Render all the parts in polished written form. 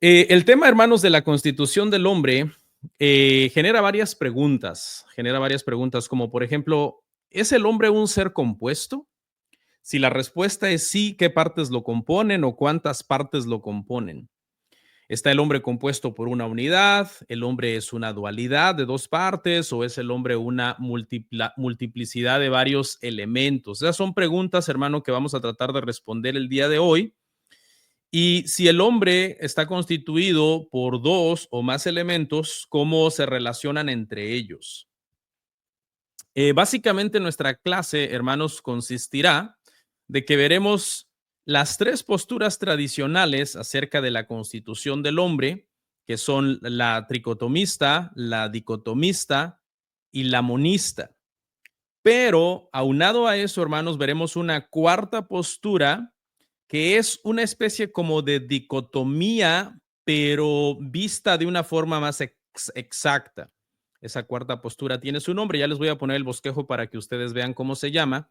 El tema, hermanos, de la constitución del hombre genera varias preguntas, como por ejemplo, ¿es el hombre un ser compuesto? Si la respuesta es sí, ¿qué partes lo componen o cuántas partes lo componen? ¿Está el hombre compuesto por una unidad? ¿El hombre es una dualidad de dos partes o es el hombre una multiplicidad de varios elementos? Esas son preguntas, hermano, que vamos a tratar de responder el día de hoy. Y si el hombre está constituido por dos o más elementos, ¿cómo se relacionan entre ellos? Básicamente nuestra clase, hermanos, consistirá de que veremos las tres posturas tradicionales acerca de la constitución del hombre, que son la tricotomista, la dicotomista y la monista. Pero aunado a eso, hermanos, veremos una cuarta postura que es una especie como de dicotomía, pero vista de una forma más exacta. Esa cuarta postura tiene su nombre, ya les voy a poner el bosquejo para que ustedes vean cómo se llama.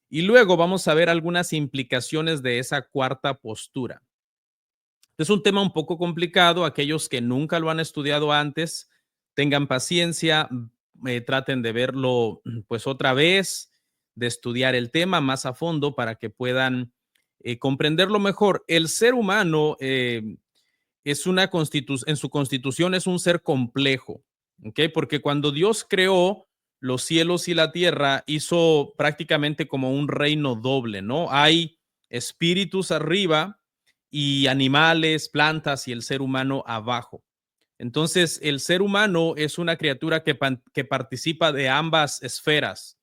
Y luego vamos a ver algunas implicaciones de esa cuarta postura. Es un tema un poco complicado, aquellos que nunca lo han estudiado antes, tengan paciencia, traten de verlo pues otra vez, de estudiar el tema más a fondo para que puedan comprenderlo mejor. El ser humano es una en su constitución es un ser complejo, ¿ok? Porque cuando Dios creó los cielos y la tierra, hizo prácticamente como un reino doble, ¿no? Hay espíritus arriba y animales, plantas y el ser humano abajo. Entonces, el ser humano es una criatura que participa de ambas esferas.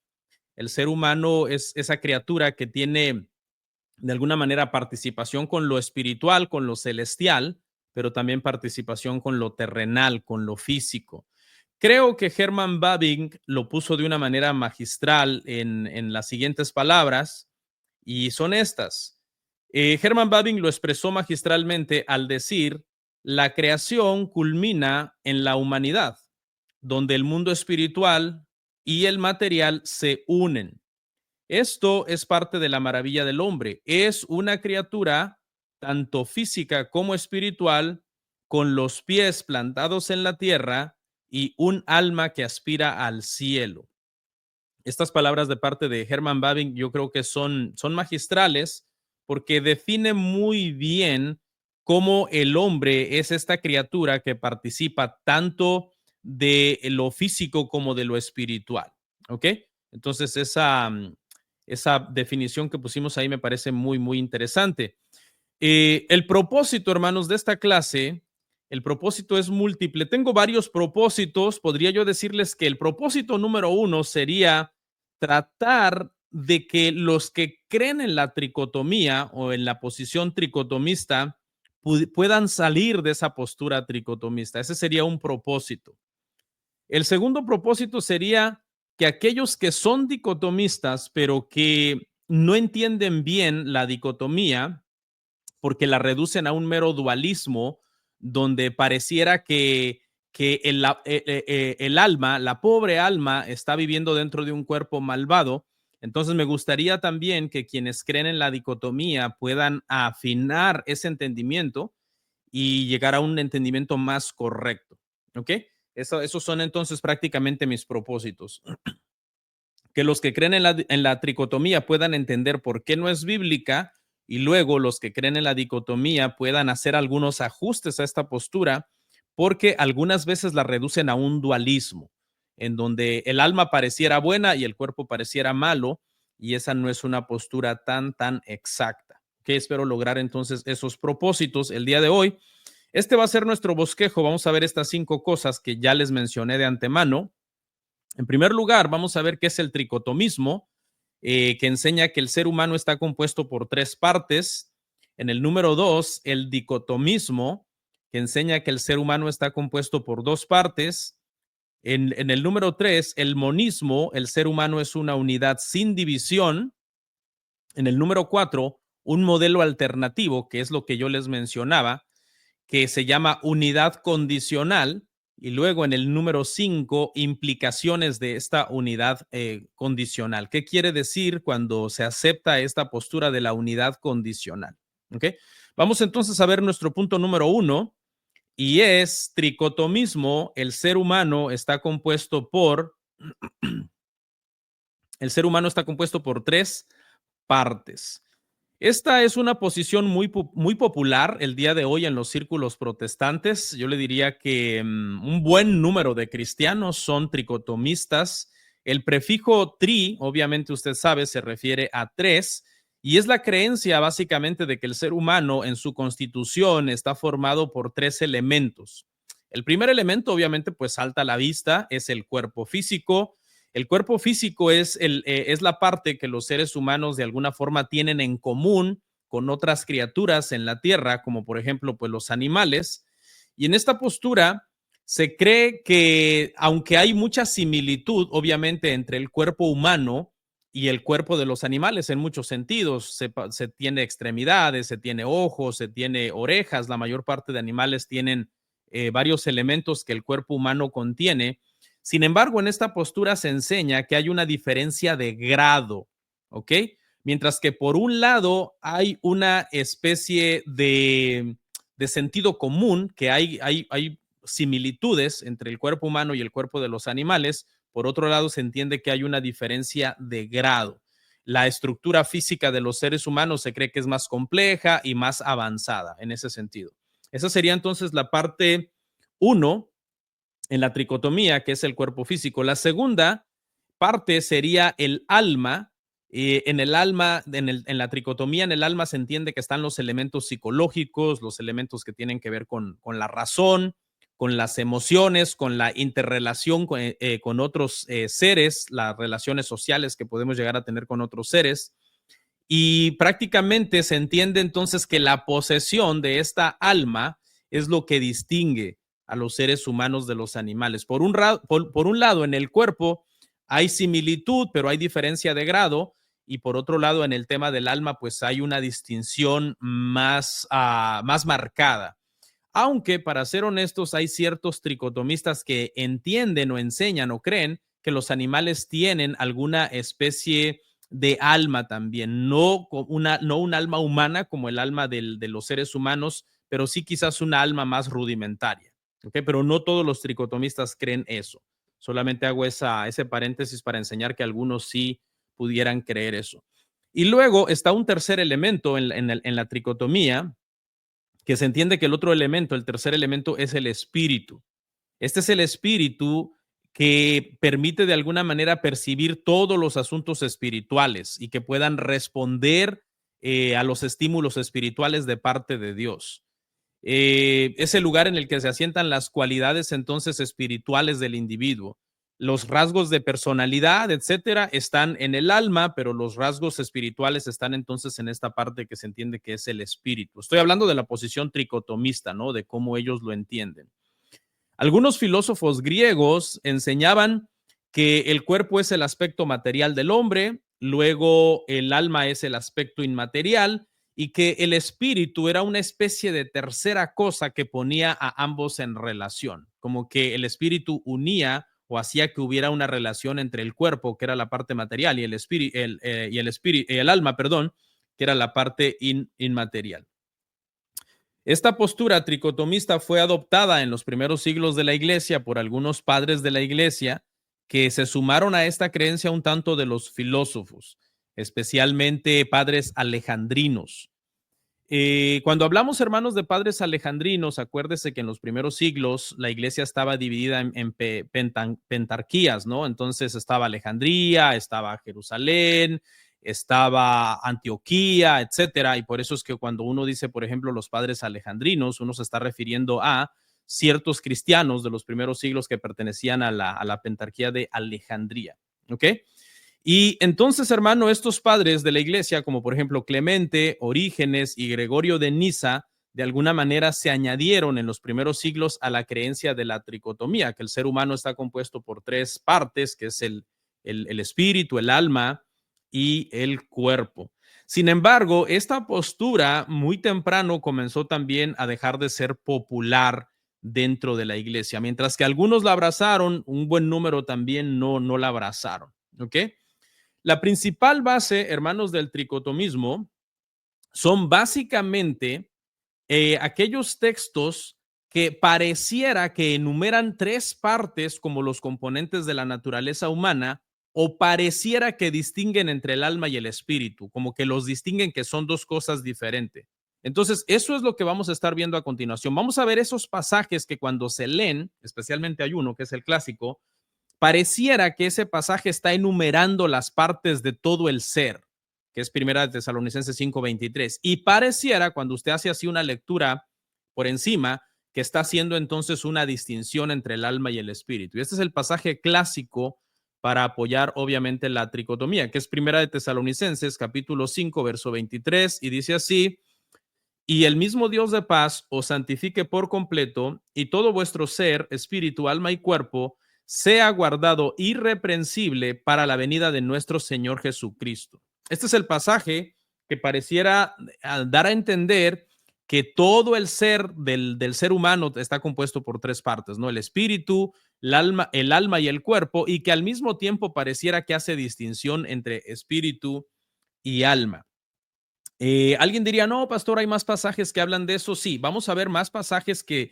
El ser humano es esa criatura que tiene de alguna manera participación con lo espiritual, con lo celestial, pero también participación con lo terrenal, con lo físico. Creo que Herman Bavinck lo puso de una manera magistral en las siguientes palabras, y son estas. Herman Bavinck lo expresó magistralmente al decir, la creación culmina en la humanidad, donde el mundo espiritual y el material se unen. Esto es parte de la maravilla del hombre. Es una criatura tanto física como espiritual, con los pies plantados en la tierra y un alma que aspira al cielo. Estas palabras de parte de Herman Bavinck yo creo que son magistrales porque define muy bien cómo el hombre es esta criatura que participa tanto de lo físico como de lo espiritual. ¿Ok? Entonces esa definición que pusimos ahí me parece muy, muy interesante. El propósito, hermanos, de esta clase, el propósito es múltiple. Tengo varios propósitos. Podría yo decirles que el propósito número uno sería tratar de que los que creen en la tricotomía o en la posición tricotomista puedan salir de esa postura tricotomista. Ese sería un propósito. El segundo propósito sería que aquellos que son dicotomistas, pero que no entienden bien la dicotomía, porque la reducen a un mero dualismo donde pareciera que el alma, la pobre alma, está viviendo dentro de un cuerpo malvado. Entonces me gustaría también que quienes creen en la dicotomía puedan afinar ese entendimiento y llegar a un entendimiento más correcto. ¿Ok? Esos son entonces prácticamente mis propósitos. Que los que creen en la tricotomía puedan entender por qué no es bíblica y luego los que creen en la dicotomía puedan hacer algunos ajustes a esta postura porque algunas veces la reducen a un dualismo en donde el alma pareciera buena y el cuerpo pareciera malo y esa no es una postura tan exacta. Que espero lograr entonces esos propósitos el día de hoy. Este va a ser nuestro bosquejo. Vamos a ver estas 5 cosas que ya les mencioné de antemano. En primer lugar, vamos a ver qué es el tricotomismo, que enseña que el ser humano está compuesto por 3 partes. En el número 2, el dicotomismo, que enseña que el ser humano está compuesto por 2 partes. En el número 3, el monismo, el ser humano es una unidad sin división. En el número 4, un modelo alternativo, que es lo que yo les mencionaba, que se llama unidad condicional, y luego en el número 5, implicaciones de esta unidad condicional. ¿Qué quiere decir cuando se acepta esta postura de la unidad condicional? ¿Okay? Vamos entonces a ver nuestro punto número 1. y es tricotomismo. El ser humano está compuesto por tres partes. Esta es una posición muy popular el día de hoy en los círculos protestantes. Yo le diría que un buen número de cristianos son tricotomistas. El prefijo tri, obviamente usted sabe, se refiere a tres, y es la creencia básicamente de que el ser humano en su constitución está formado por tres elementos. El primer elemento, obviamente, pues salta a la vista, es el cuerpo físico. El cuerpo físico es la parte que los seres humanos de alguna forma tienen en común con otras criaturas en la tierra, como por ejemplo pues los animales. Y en esta postura se cree que, aunque hay mucha similitud obviamente entre el cuerpo humano y el cuerpo de los animales en muchos sentidos, se tiene extremidades, se tiene ojos, se tiene orejas, la mayor parte de animales tienen varios elementos que el cuerpo humano contiene. Sin embargo, en esta postura se enseña que hay una diferencia de grado, ¿ok? Mientras que por un lado hay una especie de sentido común, que hay similitudes entre el cuerpo humano y el cuerpo de los animales. Por otro lado, se entiende que hay una diferencia de grado. La estructura física de los seres humanos se cree que es más compleja y más avanzada en ese sentido. Esa sería entonces la parte 1 en la tricotomía, que es el cuerpo físico. La segunda parte sería el alma. En el alma, en la tricotomía, en el alma se entiende que están los elementos psicológicos, los elementos que tienen que ver con la razón, con las emociones, con la interrelación con otros seres, las relaciones sociales que podemos llegar a tener con otros seres. Y prácticamente se entiende entonces que la posesión de esta alma es lo que distingue a los seres humanos de los animales. Por un lado, en el cuerpo hay similitud, pero hay diferencia de grado. Y por otro lado, en el tema del alma, pues hay una distinción más marcada. Aunque, para ser honestos, hay ciertos tricotomistas que entienden o enseñan o creen que los animales tienen alguna especie de alma también, no un alma humana como el alma de los seres humanos, pero sí quizás una alma más rudimentaria. ¿Okay? Pero no todos los tricotomistas creen eso. Solamente hago ese paréntesis para enseñar que algunos sí pudieran creer eso. Y luego está un tercer elemento en la tricotomía, que se entiende que el otro elemento, el tercer elemento, es el espíritu. Este es el espíritu que permite de alguna manera percibir todos los asuntos espirituales y que puedan responder a los estímulos espirituales de parte de Dios. Es el lugar en el que se asientan las cualidades entonces espirituales del individuo. Los rasgos de personalidad, etcétera, están en el alma, pero los rasgos espirituales están entonces en esta parte que se entiende que es el espíritu. Estoy hablando de la posición tricotomista, ¿no? De cómo ellos lo entienden. Algunos filósofos griegos enseñaban que el cuerpo es el aspecto material del hombre, luego el alma es el aspecto inmaterial y que el espíritu era una especie de tercera cosa que ponía a ambos en relación, como que el espíritu unía o hacía que hubiera una relación entre el cuerpo, que era la parte material, y el alma, perdón, que era la parte inmaterial. Esta postura tricotomista fue adoptada en los primeros siglos de la iglesia por algunos padres de la iglesia que se sumaron a esta creencia un tanto de los filósofos, especialmente padres alejandrinos. Cuando hablamos, hermanos, de padres alejandrinos, acuérdese que en los primeros siglos la iglesia estaba dividida en pentarquías, ¿no? Entonces estaba Alejandría, estaba Jerusalén, estaba Antioquía, etcétera. Y por eso es que cuando uno dice, por ejemplo, los padres alejandrinos, uno se está refiriendo a ciertos cristianos de los primeros siglos que pertenecían a la pentarquía de Alejandría. ¿Ok? Y entonces, hermano, estos padres de la iglesia, como por ejemplo Clemente, Orígenes y Gregorio de Niza, de alguna manera se añadieron en los primeros siglos a la creencia de la tricotomía, que el ser humano está compuesto por tres partes, que es el espíritu, el alma y el cuerpo. Sin embargo, esta postura muy temprano comenzó también a dejar de ser popular dentro de la iglesia, mientras que algunos la abrazaron, un buen número también no la abrazaron. ¿Ok? La principal base, hermanos, del tricotomismo son básicamente aquellos textos que pareciera que enumeran tres partes como los componentes de la naturaleza humana, o pareciera que distinguen entre el alma y el espíritu, como que los distinguen que son dos cosas diferentes. Entonces, eso es lo que vamos a estar viendo a continuación. Vamos a ver esos pasajes que cuando se leen, especialmente hay uno que es el clásico, pareciera que ese pasaje está enumerando las partes de todo el ser, que es Primera de Tesalonicenses 5:23, y pareciera, cuando usted hace así una lectura por encima, que está haciendo entonces una distinción entre el alma y el espíritu. Y este es el pasaje clásico para apoyar obviamente la tricotomía, que es Primera de Tesalonicenses capítulo 5, verso 23, y dice así: y el mismo Dios de paz os santifique por completo, y todo vuestro ser, espíritu, alma y cuerpo sea guardado irreprensible para la venida de nuestro Señor Jesucristo. Este es el pasaje que pareciera dar a entender que todo el ser del ser humano está compuesto por tres partes, ¿no? El espíritu, el alma y el cuerpo, y que al mismo tiempo pareciera que hace distinción entre espíritu y alma. Alguien diría, no, pastor, hay más pasajes que hablan de eso. Sí, vamos a ver más pasajes que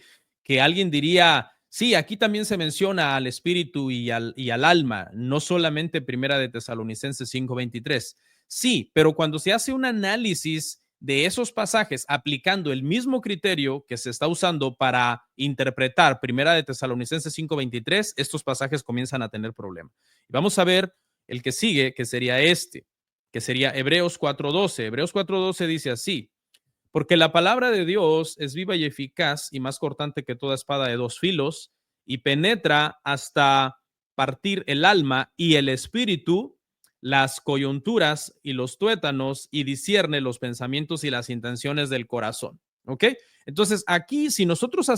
alguien diría, sí, aquí también se menciona al espíritu y al alma, no solamente Primera de Tesalonicenses 5:23. Sí, pero cuando se hace un análisis de esos pasajes aplicando el mismo criterio que se está usando para interpretar Primera de Tesalonicenses 5:23, estos pasajes comienzan a tener problemas. Vamos a ver el que sigue, que sería este, que sería Hebreos 4:12. Hebreos 4:12 dice así: porque la palabra de Dios es viva y eficaz y más cortante que toda espada de dos filos, y penetra hasta partir el alma y el espíritu, las coyunturas y los tuétanos, y discierne los pensamientos y las intenciones del corazón. ¿Ok? Entonces, aquí, si nosotros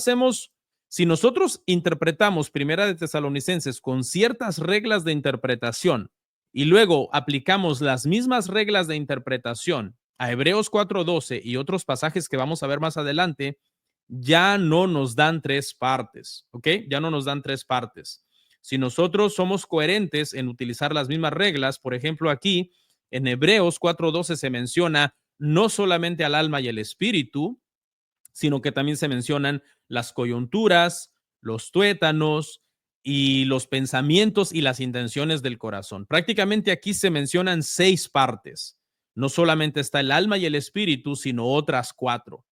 interpretamos Primera de Tesalonicenses con ciertas reglas de interpretación y luego aplicamos las mismas reglas de interpretación a Hebreos 4:12 y otros pasajes que vamos a ver más adelante, ya no nos dan tres partes, ¿ok? Ya no nos dan tres partes. Si nosotros somos coherentes en utilizar las mismas reglas, por ejemplo, aquí en Hebreos 4:12 se menciona no solamente al alma y el espíritu, sino que también se mencionan las coyunturas, los tuétanos y los pensamientos y las intenciones del corazón. Prácticamente aquí se mencionan seis partes. No solamente está el alma y el espíritu, sino otras cuatro.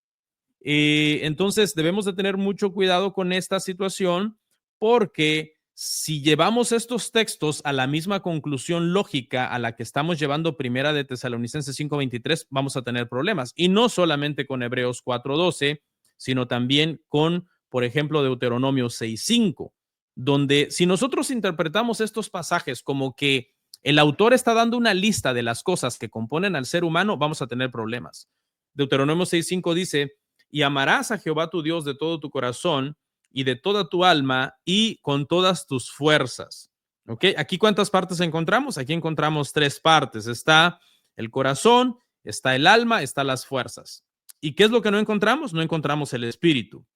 Entonces debemos de tener mucho cuidado con esta situación, porque si llevamos estos textos a la misma conclusión lógica a la que estamos llevando Primera de Tesalonicenses 5:23, vamos a tener problemas. Y no solamente con Hebreos 4:12, sino también con, por ejemplo, Deuteronomio 6:5, donde si nosotros interpretamos estos pasajes como que el autor está dando una lista de las cosas que componen al ser humano, vamos a tener problemas. Deuteronomio 6:5 dice: y amarás a Jehová tu Dios de todo tu corazón y de toda tu alma y con todas tus fuerzas. ¿Ok? Aquí cuántas partes encontramos? Aquí encontramos tres partes. Está el corazón, está el alma, están las fuerzas. ¿Y qué es lo que no encontramos? No encontramos el espíritu.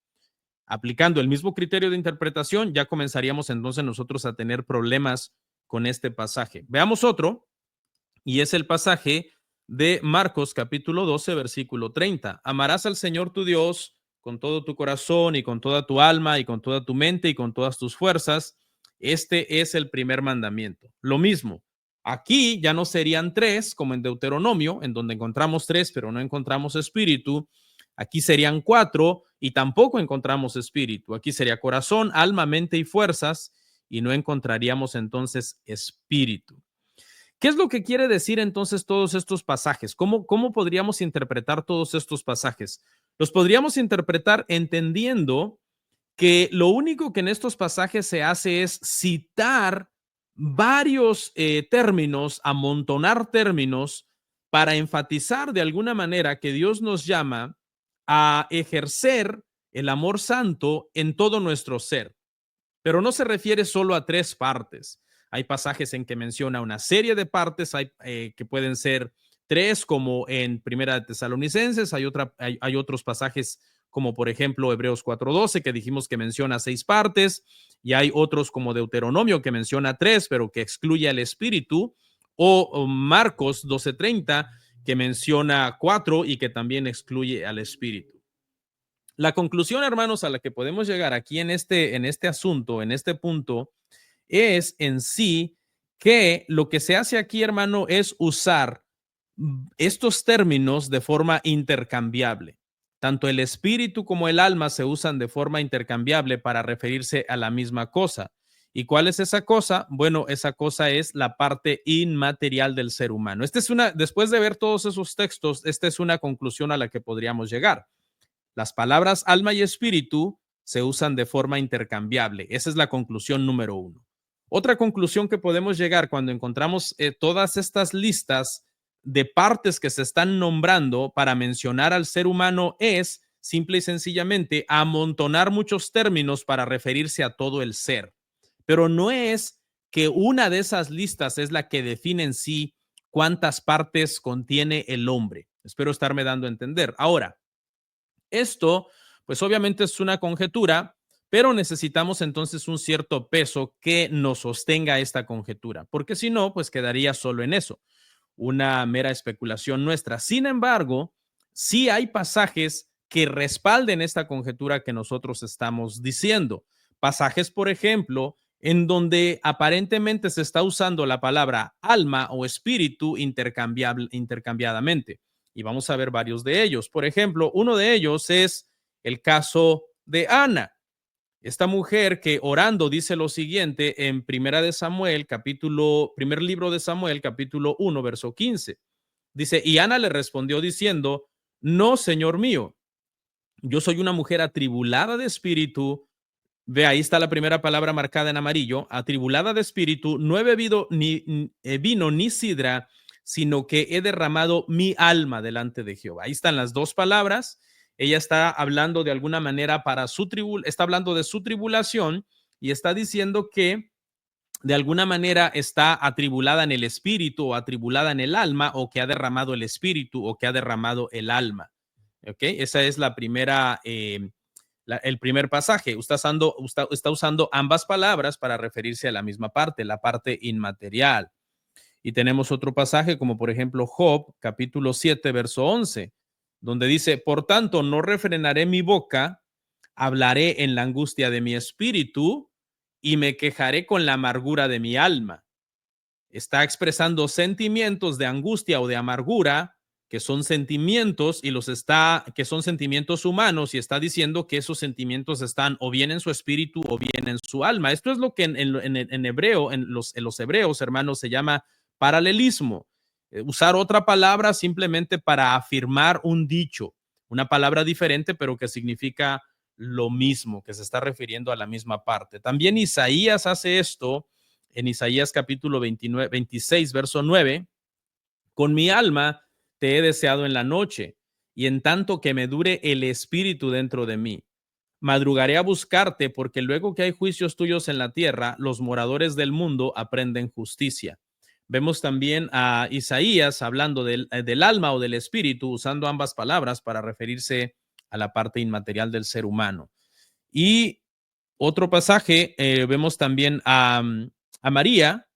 Aplicando el mismo criterio de interpretación, ya comenzaríamos entonces nosotros a tener problemas con este pasaje. Veamos otro, y es el pasaje de Marcos capítulo 12, versículo 30. Amarás al Señor tu Dios con todo tu corazón y con toda tu alma y con toda tu mente y con todas tus fuerzas. Este es el primer mandamiento. Lo mismo, aquí ya no serían tres como en Deuteronomio, en donde encontramos tres, pero no encontramos espíritu. Aquí serían cuatro y tampoco encontramos espíritu. Aquí sería corazón, alma, mente y fuerzas, y no encontraríamos entonces espíritu. ¿Qué es lo que quiere decir entonces todos estos pasajes? ¿Cómo podríamos interpretar todos estos pasajes? Los podríamos interpretar entendiendo que lo único que en estos pasajes se hace es citar varios términos, amontonar términos para enfatizar de alguna manera que Dios nos llama a ejercer el amor santo en todo nuestro ser. Pero no se refiere solo a tres partes. Hay pasajes en que menciona una serie de partes, hay que pueden ser tres, como en Primera de Tesalonicenses, hay otros pasajes como por ejemplo Hebreos 4:12, que dijimos que menciona seis partes, y hay otros como Deuteronomio, que menciona tres, pero que excluye al espíritu, o Marcos 12:30, que menciona cuatro y que también excluye al espíritu. La conclusión, hermanos, a la que podemos llegar aquí en este asunto, en este punto, es en sí que lo que se hace aquí, hermano, es usar estos términos de forma intercambiable. Tanto el espíritu como el alma se usan de forma intercambiable para referirse a la misma cosa. ¿Y cuál es esa cosa? Bueno, esa cosa es la parte inmaterial del ser humano. Después de ver todos esos textos, esta es una conclusión a la que podríamos llegar. Las palabras alma y espíritu se usan de forma intercambiable. Esa es la conclusión número uno. Otra conclusión que podemos llegar cuando encontramos todas estas listas de partes que se están nombrando para mencionar al ser humano es simple y sencillamente amontonar muchos términos para referirse a todo el ser. Pero no es que una de esas listas es la que define en sí cuántas partes contiene el hombre. Espero estarme dando a entender. Ahora, esto, pues obviamente es una conjetura, pero necesitamos entonces un cierto peso que nos sostenga esta conjetura, porque si no, pues quedaría solo en eso, una mera especulación nuestra. Sin embargo, sí hay pasajes que respalden esta conjetura que nosotros estamos diciendo. Pasajes, por ejemplo, en donde aparentemente se está usando la palabra alma o espíritu intercambiadamente. Y vamos a ver varios de ellos. Por ejemplo, uno de ellos es el caso de Ana. Esta mujer que orando dice lo siguiente en primer libro de Samuel, capítulo 1, verso 15. Dice, y Ana le respondió diciendo, no, Señor mío, yo soy una mujer atribulada de espíritu. Ve, ahí está la primera palabra marcada en amarillo, atribulada de espíritu, no he bebido ni vino ni sidra, sino que he derramado mi alma delante de Jehová. Ahí están las dos palabras. Ella está hablando de alguna manera está hablando de su tribulación y está diciendo que de alguna manera está atribulada en el espíritu o atribulada en el alma o que ha derramado el espíritu o que ha derramado el alma. ¿Ok? Esa es la primera el primer pasaje. Está usando ambas palabras para referirse a la misma parte, la parte inmaterial. Y tenemos otro pasaje como por ejemplo Job, capítulo 7, verso 11, donde dice, por tanto, no refrenaré mi boca, hablaré en la angustia de mi espíritu y me quejaré con la amargura de mi alma. Está expresando sentimientos de angustia o de amargura que son sentimientos que son sentimientos humanos y está diciendo que esos sentimientos están o bien en su espíritu o bien en su alma. Esto es lo que en hebreo, en los hebreos, hermanos, se llama paralelismo. Usar otra palabra simplemente para afirmar un dicho, una palabra diferente, pero que significa lo mismo, que se está refiriendo a la misma parte. También Isaías hace esto en Isaías capítulo 26, verso 9, con mi alma te he deseado en la noche, y en tanto que me dure el espíritu dentro de mí. Madrugaré a buscarte, porque luego que hay juicios tuyos en la tierra, los moradores del mundo aprenden justicia. Vemos también a Isaías hablando del alma o del espíritu, usando ambas palabras para referirse a la parte inmaterial del ser humano. Y otro pasaje, vemos también a María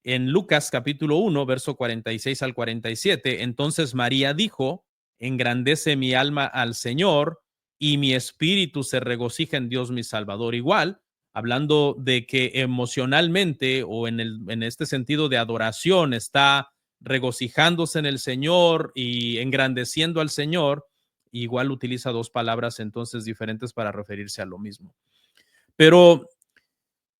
en Lucas capítulo 1, verso 46 al 47. Entonces María dijo, engrandece mi alma al Señor y mi espíritu se regocija en Dios mi Salvador. Igual, hablando de que emocionalmente o en este sentido de adoración está regocijándose en el Señor y engrandeciendo al Señor, igual utiliza dos palabras entonces diferentes para referirse a lo mismo. Pero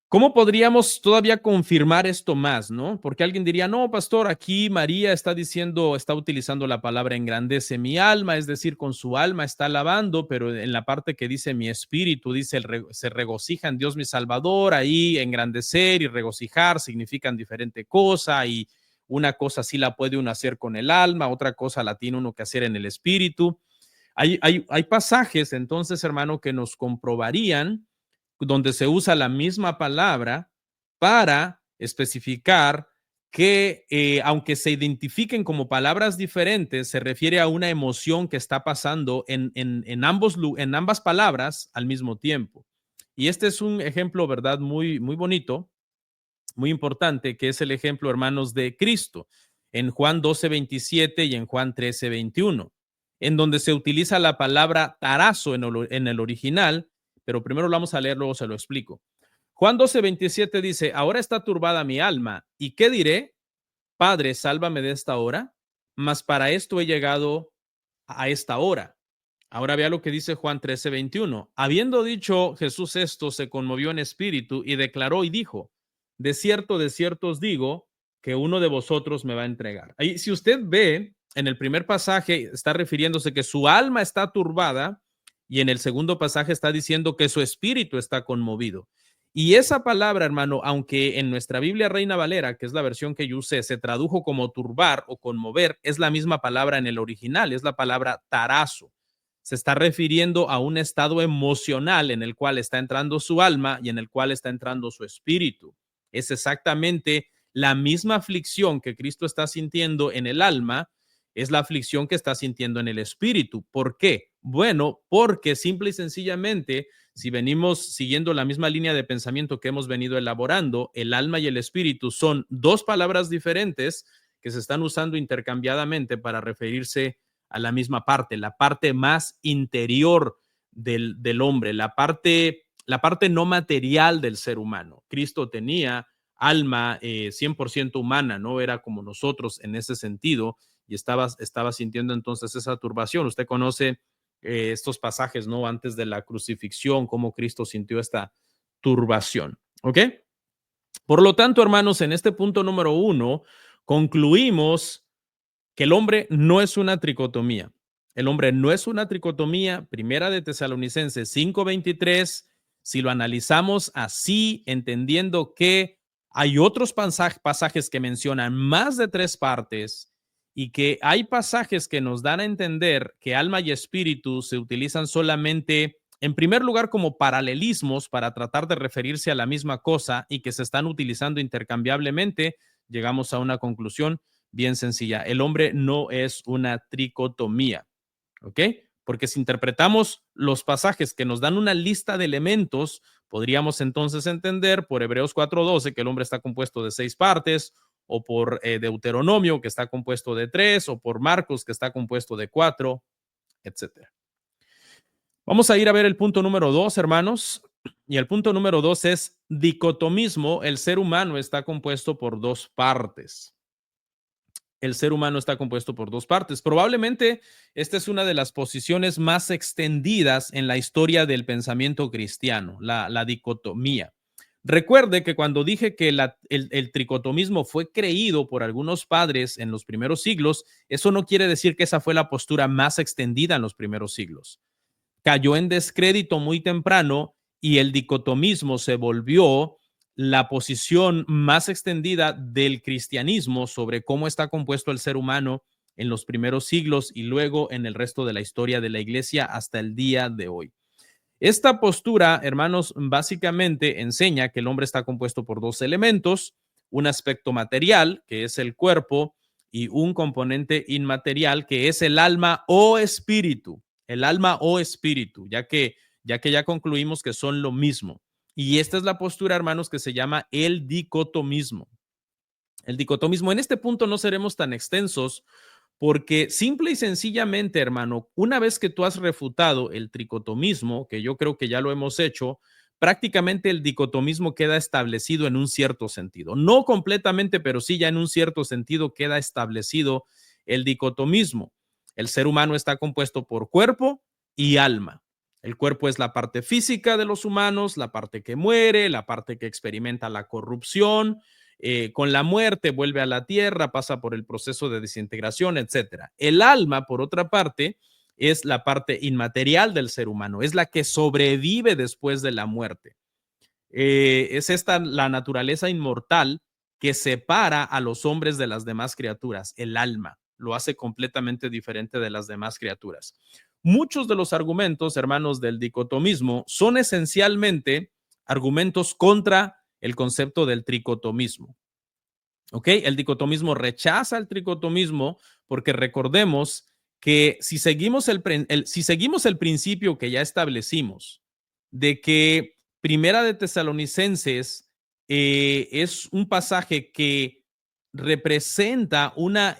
¿cómo podríamos todavía confirmar esto más, no? Porque alguien diría, no, pastor, aquí María está diciendo, está utilizando la palabra engrandece mi alma, es decir, con su alma está alabando, pero en la parte que dice mi espíritu, dice se regocija en Dios mi Salvador, ahí engrandecer y regocijar significan diferente cosa y una cosa sí la puede uno hacer con el alma, otra cosa la tiene uno que hacer en el espíritu. Hay pasajes entonces, hermano, que nos comprobarían donde se usa la misma palabra para especificar que aunque se identifiquen como palabras diferentes, se refiere a una emoción que está pasando en ambas palabras al mismo tiempo. Y este es un ejemplo, ¿verdad? Muy, muy bonito, muy importante, que es el ejemplo, hermanos, de Cristo en Juan 12:27 y en Juan 13:21. en donde se utiliza la palabra tarazo en el original, pero primero lo vamos a leer, luego se lo explico. Juan 12:27 dice, ahora está turbada mi alma, ¿y qué diré? Padre, sálvame de esta hora, mas para esto he llegado a esta hora. Ahora vea lo que dice Juan 13:21. Habiendo dicho Jesús esto, se conmovió en espíritu y declaró y dijo, de cierto os digo, que uno de vosotros me va a entregar. Ahí, si usted ve, en el primer pasaje está refiriéndose que su alma está turbada y en el segundo pasaje está diciendo que su espíritu está conmovido. Y esa palabra, hermano, aunque en nuestra Biblia Reina Valera, que es la versión que yo usé, se tradujo como turbar o conmover, es la misma palabra en el original, es la palabra tarazo. Se está refiriendo a un estado emocional en el cual está entrando su alma y en el cual está entrando su espíritu. Es exactamente la misma aflicción que Cristo está sintiendo en el alma, es la aflicción que está sintiendo en el espíritu. ¿Por qué? Bueno, porque simple y sencillamente, si venimos siguiendo la misma línea de pensamiento que hemos venido elaborando, el alma y el espíritu son dos palabras diferentes que se están usando intercambiadamente para referirse a la misma parte, la parte más interior del hombre, la parte no material del ser humano. Cristo tenía alma 100% humana, no era como nosotros en ese sentido y estaba sintiendo entonces esa turbación. Usted conoce estos pasajes, ¿no? Antes de la crucifixión, cómo Cristo sintió esta turbación, ¿ok? Por lo tanto, hermanos, en este punto número 1, concluimos que el hombre no es una tricotomía. El hombre no es una tricotomía. Primera de Tesalonicenses 5:23, si lo analizamos así, entendiendo que hay otros pasajes que mencionan más de 3 partes y que hay pasajes que nos dan a entender que alma y espíritu se utilizan solamente, en primer lugar, como paralelismos para tratar de referirse a la misma cosa y que se están utilizando intercambiablemente, llegamos a una conclusión bien sencilla. El hombre no es una tricotomía, ¿ok? Porque si interpretamos los pasajes que nos dan una lista de elementos, podríamos entonces entender por Hebreos 4:12 que el hombre está compuesto de 6 partes, o por Deuteronomio que está compuesto de 3, o por Marcos que está compuesto de 4, etcétera. Vamos a ir a ver el punto número 2, hermanos. Y el punto número 2 es dicotomismo. El ser humano está compuesto por 2 partes. El ser humano está compuesto por 2 partes. Probablemente esta es una de las posiciones más extendidas en la historia del pensamiento cristiano, la dicotomía. Recuerde que cuando dije que el tricotomismo fue creído por algunos padres en los primeros siglos, eso no quiere decir que esa fue la postura más extendida en los primeros siglos. Cayó en descrédito muy temprano y el dicotomismo se volvió la posición más extendida del cristianismo sobre cómo está compuesto el ser humano en los primeros siglos y luego en el resto de la historia de la iglesia hasta el día de hoy. Esta postura, hermanos, básicamente enseña que el hombre está compuesto por 2 elementos, un aspecto material, que es el cuerpo, y un componente inmaterial, que es el alma o espíritu. El alma o espíritu, ya concluimos que son lo mismo. Y esta es la postura, hermanos, que se llama el dicotomismo. El dicotomismo, en este punto no seremos tan extensos porque simple y sencillamente, hermano, una vez que tú has refutado el tricotomismo, que yo creo que ya lo hemos hecho, prácticamente el dicotomismo queda establecido en un cierto sentido. No completamente, pero sí ya en un cierto sentido queda establecido el dicotomismo. El ser humano está compuesto por cuerpo y alma. El cuerpo es la parte física de los humanos, la parte que muere, la parte que experimenta la corrupción, con la muerte vuelve a la tierra, pasa por el proceso de desintegración, etcétera. El alma, por otra parte, es la parte inmaterial del ser humano, es la que sobrevive después de la muerte. Es esta la naturaleza inmortal que separa a los hombres de las demás criaturas, el alma, lo hace completamente diferente de las demás criaturas. Muchos de los argumentos, hermanos, del dicotomismo son esencialmente argumentos contra el concepto del tricotomismo. ¿Ok? El dicotomismo rechaza el tricotomismo porque recordemos que si seguimos si seguimos el principio que ya establecimos de que Primera de Tesalonicenses es un pasaje que representa una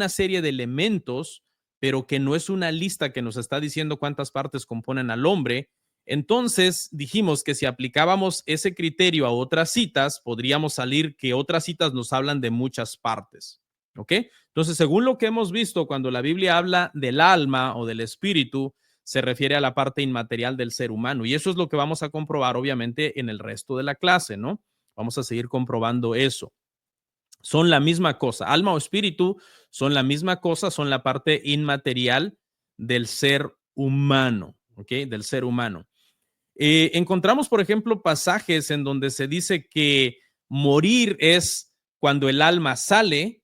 serie de elementos pero que no es una lista que nos está diciendo cuántas partes componen al hombre, entonces dijimos que si aplicábamos ese criterio a otras citas, podríamos salir que otras citas nos hablan de muchas partes. ¿Ok? Entonces, según lo que hemos visto, cuando la Biblia habla del alma o del espíritu, se refiere a la parte inmaterial del ser humano. Y eso es lo que vamos a comprobar, obviamente, en el resto de la clase, ¿no? Vamos a seguir comprobando eso. Son la misma cosa. Alma o espíritu son la misma cosa, son la parte inmaterial del ser humano, ¿ok? Del ser humano. Encontramos, por ejemplo, pasajes en donde se dice que morir es cuando el alma sale,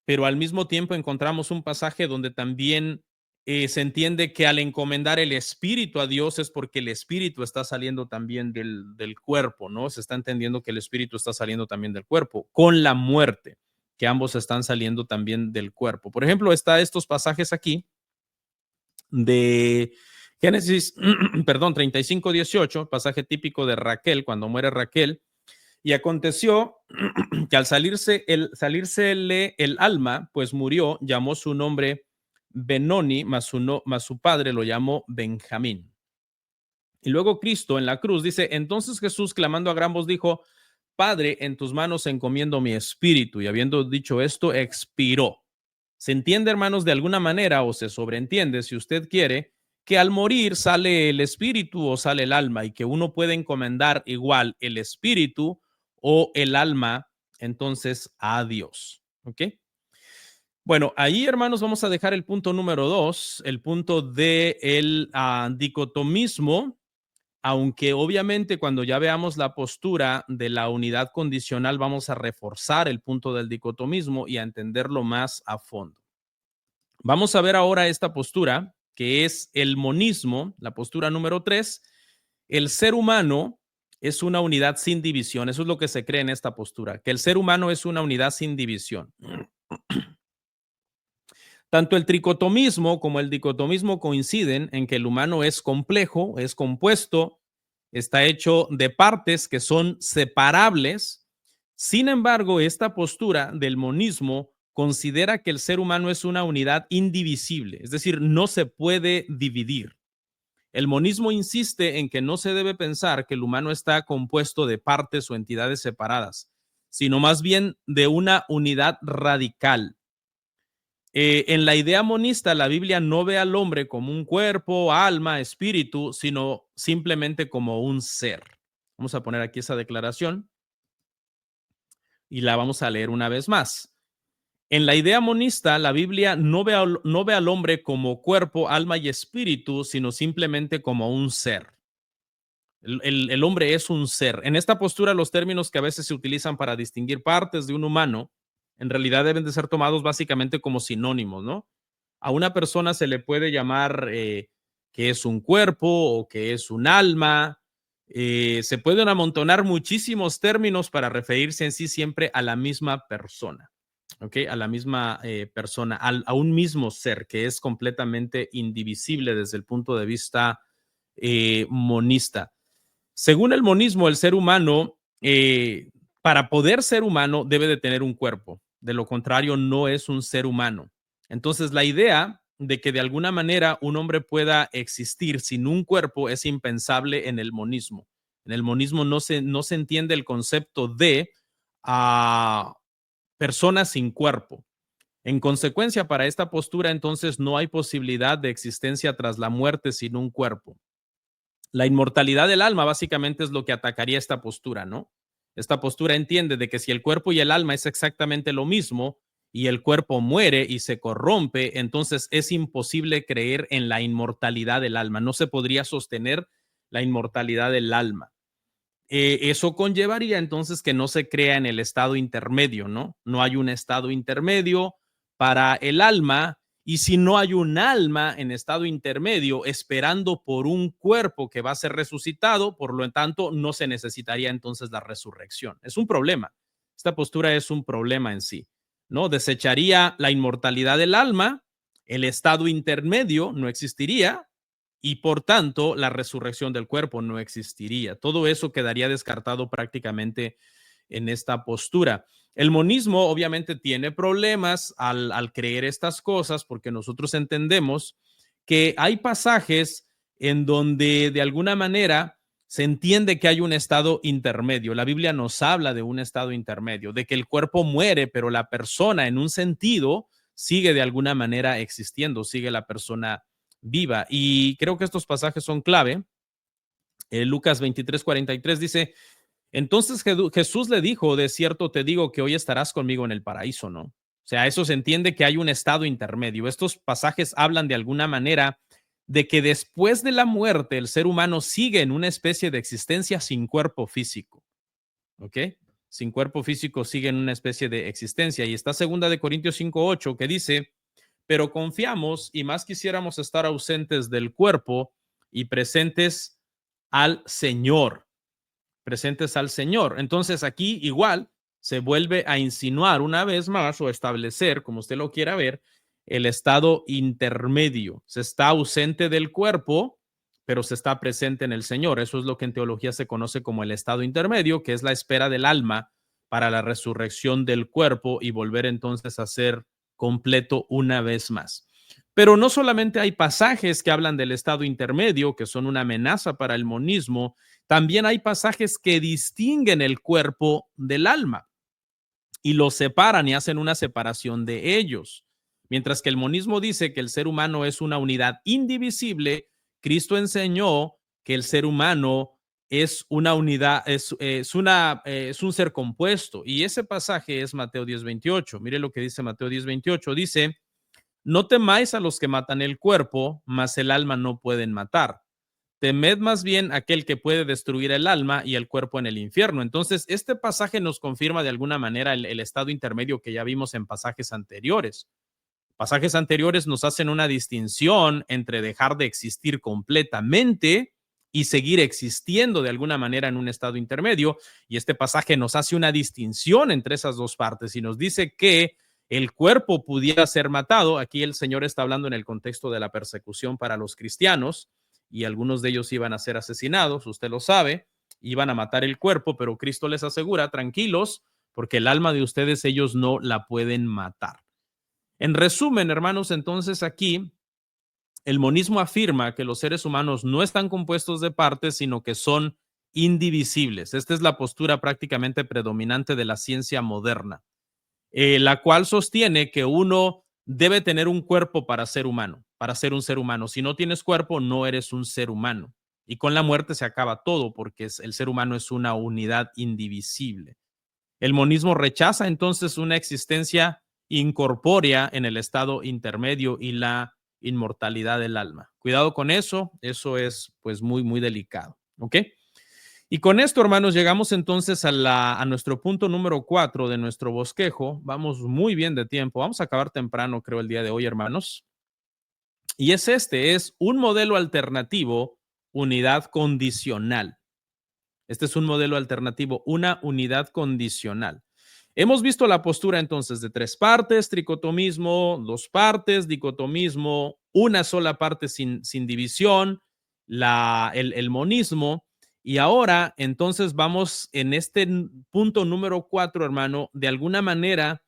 pero al mismo tiempo encontramos un pasaje donde también se entiende que al encomendar el espíritu a Dios es porque el espíritu está saliendo también del cuerpo, ¿no? Se está entendiendo que el espíritu está saliendo también del cuerpo, con la muerte, que ambos están saliendo también del cuerpo. Por ejemplo, está estos pasajes aquí de Génesis, perdón, 35:18, pasaje típico de Raquel, cuando muere Raquel. Y aconteció que al salírsele el alma, pues murió, llamó su nombre Benoni, mas su padre lo llamó Benjamín. Y luego Cristo en la cruz dice, entonces Jesús clamando a gran voz dijo, Padre, en tus manos encomiendo mi espíritu. Y habiendo dicho esto, expiró. Se entiende, hermanos, de alguna manera, o se sobreentiende, si usted quiere, que al morir sale el espíritu o sale el alma y que uno puede encomendar igual el espíritu o el alma, entonces, a Dios. ¿Ok? Bueno, ahí, hermanos, vamos a dejar el punto número 2, el punto del dicotomismo, aunque obviamente cuando ya veamos la postura de la unidad condicional, vamos a reforzar el punto del dicotomismo y a entenderlo más a fondo. Vamos a ver ahora esta postura, que es el monismo, la postura número 3. El ser humano es una unidad sin división. Eso es lo que se cree en esta postura, que el ser humano es una unidad sin división. Tanto el tricotomismo como el dicotomismo coinciden en que el humano es complejo, es compuesto, está hecho de partes que son separables. Sin embargo, esta postura del monismo considera que el ser humano es una unidad indivisible, es decir, no se puede dividir. El monismo insiste en que no se debe pensar que el humano está compuesto de partes o entidades separadas, sino más bien de una unidad radical. En la idea monista, la Biblia no ve al hombre como un cuerpo, alma, espíritu, sino simplemente como un ser. Vamos a poner aquí esa declaración y la vamos a leer una vez más. En la idea monista, la Biblia no ve al hombre como cuerpo, alma y espíritu, sino simplemente como un ser. El hombre es un ser. En esta postura, los términos que a veces se utilizan para distinguir partes de un humano, en realidad deben de ser tomados básicamente como sinónimos, ¿no? A una persona se le puede llamar que es un cuerpo o que es un alma. Se pueden amontonar muchísimos términos para referirse en sí siempre a la misma persona, ¿ok? A la misma persona, a un mismo ser que es completamente indivisible desde el punto de vista monista. Según el monismo, el ser humano, para poder ser humano, debe de tener un cuerpo. De lo contrario, no es un ser humano. Entonces, la idea de que de alguna manera un hombre pueda existir sin un cuerpo es impensable en el monismo. En el monismo no se entiende el concepto de personas sin cuerpo. En consecuencia, para esta postura, entonces, no hay posibilidad de existencia tras la muerte sin un cuerpo. La inmortalidad del alma básicamente es lo que atacaría esta postura, ¿no? Esta postura entiende de que si el cuerpo y el alma es exactamente lo mismo y el cuerpo muere y se corrompe, entonces es imposible creer en la inmortalidad del alma. No se podría sostener la inmortalidad del alma. Eso conllevaría entonces que no se crea en el estado intermedio, ¿no? No hay un estado intermedio para el alma, y si no hay un alma en estado intermedio esperando por un cuerpo que va a ser resucitado, por lo tanto no se necesitaría entonces la resurrección. Es un problema. Esta postura es un problema en sí, ¿no? Desecharía la inmortalidad del alma, el estado intermedio no existiría, y por tanto la resurrección del cuerpo no existiría. Todo eso quedaría descartado prácticamente en esta postura. El monismo obviamente tiene problemas al creer estas cosas porque nosotros entendemos que hay pasajes en donde de alguna manera se entiende que hay un estado intermedio. La Biblia nos habla de un estado intermedio, de que el cuerpo muere, pero la persona en un sentido sigue de alguna manera existiendo, sigue la persona viva. Y creo que estos pasajes son clave. Lucas 23:43 dice, entonces Jesús le dijo, de cierto te digo que hoy estarás conmigo en el paraíso, ¿no? O sea, eso se entiende que hay un estado intermedio. Estos pasajes hablan de alguna manera de que después de la muerte el ser humano sigue en una especie de existencia sin cuerpo físico, ¿ok? Sin cuerpo físico sigue en una especie de existencia. Y está segunda de Corintios 5:8 que dice, pero confiamos y más quisiéramos estar ausentes del cuerpo y presentes al Señor, presentes al Señor. Entonces aquí igual se vuelve a insinuar una vez más o establecer, como usted lo quiera ver, el estado intermedio. Se está ausente del cuerpo, pero se está presente en el Señor. Eso es lo que en teología se conoce como el estado intermedio, que es la espera del alma para la resurrección del cuerpo y volver entonces a ser completo una vez más. Pero no solamente hay pasajes que hablan del estado intermedio, que son una amenaza para el monismo, también hay pasajes que distinguen el cuerpo del alma y los separan y hacen una separación de ellos. Mientras que el monismo dice que el ser humano es una unidad indivisible, Cristo enseñó que el ser humano es una unidad, es un ser compuesto. Y ese pasaje es Mateo 10:28. Mire lo que dice Mateo 10:28. Dice, no temáis a los que matan el cuerpo, mas el alma no pueden matar. Temed más bien aquel que puede destruir el alma y el cuerpo en el infierno. Entonces, este pasaje nos confirma de alguna manera el estado intermedio que ya vimos en pasajes anteriores. Pasajes anteriores nos hacen una distinción entre dejar de existir completamente y seguir existiendo de alguna manera en un estado intermedio. Y este pasaje nos hace una distinción entre esas dos partes y nos dice que el cuerpo pudiera ser matado. Aquí el Señor está hablando en el contexto de la persecución para los cristianos y algunos de ellos iban a ser asesinados, usted lo sabe, iban a matar el cuerpo, pero Cristo les asegura, tranquilos, porque el alma de ustedes ellos no la pueden matar. En resumen, hermanos, entonces aquí el monismo afirma que los seres humanos no están compuestos de partes, sino que son indivisibles. Esta es la postura prácticamente predominante de la ciencia moderna, la cual sostiene que uno debe tener un cuerpo para ser humano, para ser un ser humano. Si no tienes cuerpo, no eres un ser humano. Y con la muerte se acaba todo, porque el ser humano es una unidad indivisible. El monismo rechaza entonces una existencia incorpórea en el estado intermedio y la inmortalidad del alma. Cuidado con eso es pues muy, muy delicado, ¿ok? Y con esto, hermanos, llegamos entonces a nuestro punto número 4 de nuestro bosquejo. Vamos muy bien de tiempo. Vamos a acabar temprano, creo, el día de hoy, hermanos. Y es un modelo alternativo, unidad condicional. Este es un modelo alternativo, una unidad condicional. Hemos visto la postura entonces de 3 partes, tricotomismo, 2 partes, dicotomismo, una sola parte sin división, el monismo. Y ahora entonces vamos en este punto número 4, hermano, de alguna manera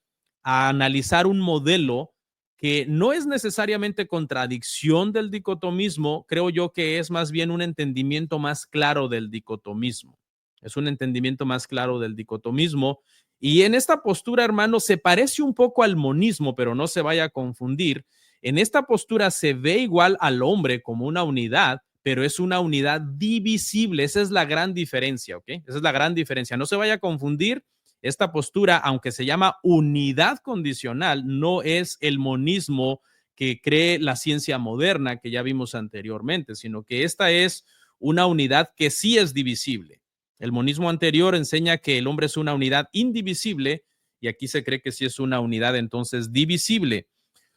a analizar un modelo que no es necesariamente contradicción del dicotomismo, creo yo que es más bien un entendimiento más claro del dicotomismo. Es un entendimiento más claro del dicotomismo. Y en esta postura, hermano, se parece un poco al monismo, pero no se vaya a confundir. En esta postura se ve igual al hombre como una unidad, pero es una unidad divisible. Esa es la gran diferencia, ¿ok? Esa es la gran diferencia. No se vaya a confundir. Esta postura, aunque se llama unidad condicional, no es el monismo que cree la ciencia moderna que ya vimos anteriormente, sino que esta es una unidad que sí es divisible. El monismo anterior enseña que el hombre es una unidad indivisible y aquí se cree que sí es una unidad entonces divisible.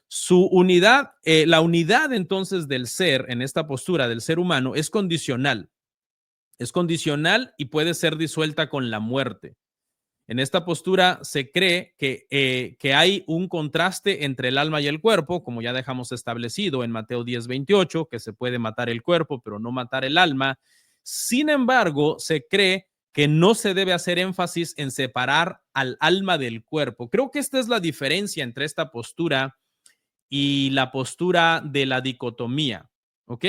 Su unidad, la unidad entonces del ser en esta postura del ser humano es condicional. Es condicional y puede ser disuelta con la muerte. En esta postura se cree que hay un contraste entre el alma y el cuerpo, como ya dejamos establecido en Mateo 10:28, que se puede matar el cuerpo, pero no matar el alma. Sin embargo, se cree que no se debe hacer énfasis en separar al alma del cuerpo. Creo que esta es la diferencia entre esta postura y la postura de la dicotomía, ¿ok?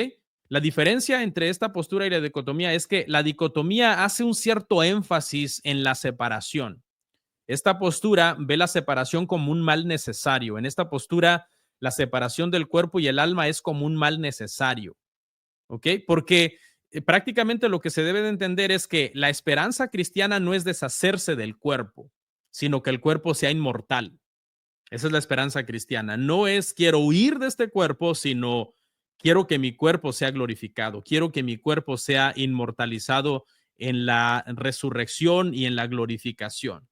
La diferencia entre esta postura y la dicotomía es que la dicotomía hace un cierto énfasis en la separación. Esta postura ve la separación como un mal necesario. En esta postura, la separación del cuerpo y el alma es como un mal necesario, ¿ok? Porque prácticamente lo que se debe de entender es que la esperanza cristiana no es deshacerse del cuerpo, sino que el cuerpo sea inmortal. Esa es la esperanza cristiana. No es quiero huir de este cuerpo, sino quiero que mi cuerpo sea glorificado. Quiero que mi cuerpo sea inmortalizado en la resurrección y en la glorificación.